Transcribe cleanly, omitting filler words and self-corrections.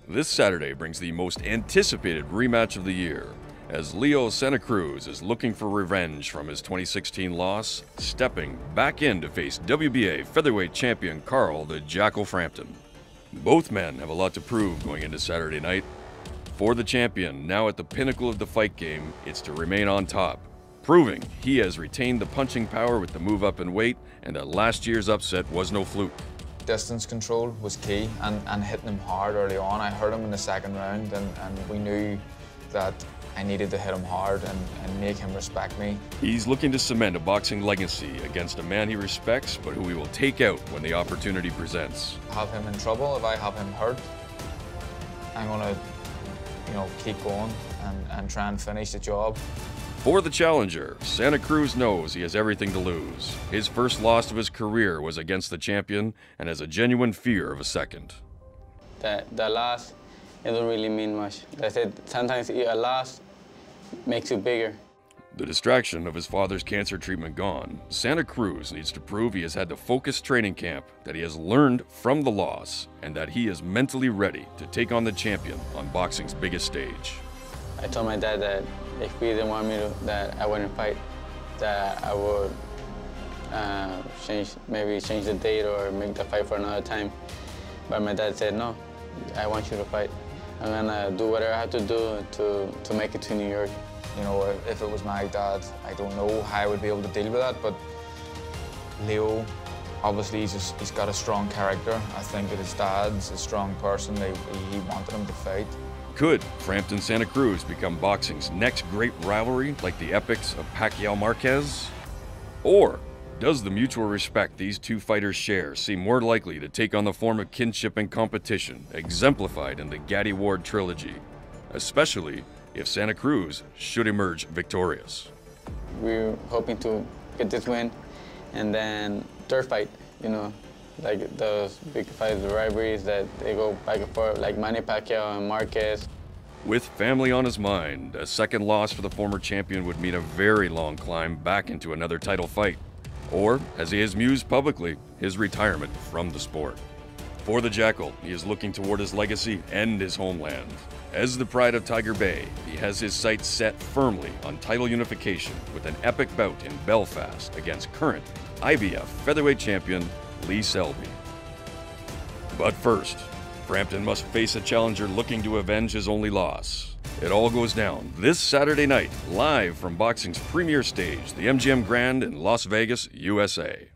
This Saturday brings the most anticipated rematch of the year, as Leo Santa Cruz is looking for revenge from his 2016 loss, stepping back in to face WBA featherweight champion Carl the Jackal Frampton. Both men have a lot to prove going into Saturday night. For the champion, now at the pinnacle of the fight game, it's to remain on top, proving he has retained the punching power with the move up in weight and that last year's upset was no fluke. Distance control was key and hitting him hard early on. I hurt him in the second round and we knew that I needed to hit him hard and make him respect me. He's looking to cement a boxing legacy against a man he respects but who he will take out when the opportunity presents. Have him in trouble, if I have him hurt, I'm going to keep going and try and finish the job. For the challenger, Santa Cruz knows he has everything to lose. His first loss of his career was against the champion and has a genuine fear of a second. The loss, it don't really mean much. I said sometimes a loss makes you bigger. The distraction of his father's cancer treatment gone, Santa Cruz needs to prove he has had the focused training camp, that he has learned from the loss, and that he is mentally ready to take on the champion on boxing's biggest stage. I told my dad that if he didn't want me to, that I wouldn't fight, that I would maybe change the date or make the fight for another time. But my dad said, no, I want you to fight. I'm gonna do whatever I have to do to make it to New York. You know, if it was my dad, I don't know how I would be able to deal with that, but Leo, obviously he's got a strong character. I think that his dad's a strong person. He wanted him to fight. Could Frampton-Santa Cruz become boxing's next great rivalry like the epics of Pacquiao-Marquez? Or does the mutual respect these two fighters share seem more likely to take on the form of kinship and competition exemplified in the Gaddy Ward trilogy, especially if Santa Cruz should emerge victorious? We're hoping to get this win and then third fight, like those big fights, the rivalries that they go back and forth, like Manny Pacquiao and Marquez. With family on his mind, a second loss for the former champion would mean a very long climb back into another title fight. Or, as he has mused publicly, his retirement from the sport. For the Jackal, he is looking toward his legacy and his homeland. As the pride of Tiger Bay, he has his sights set firmly on title unification with an epic bout in Belfast against current IBF featherweight champion Lee Selby. But first, Frampton must face a challenger looking to avenge his only loss. It all goes down this Saturday night, live from boxing's premier stage, the MGM Grand in Las Vegas, USA.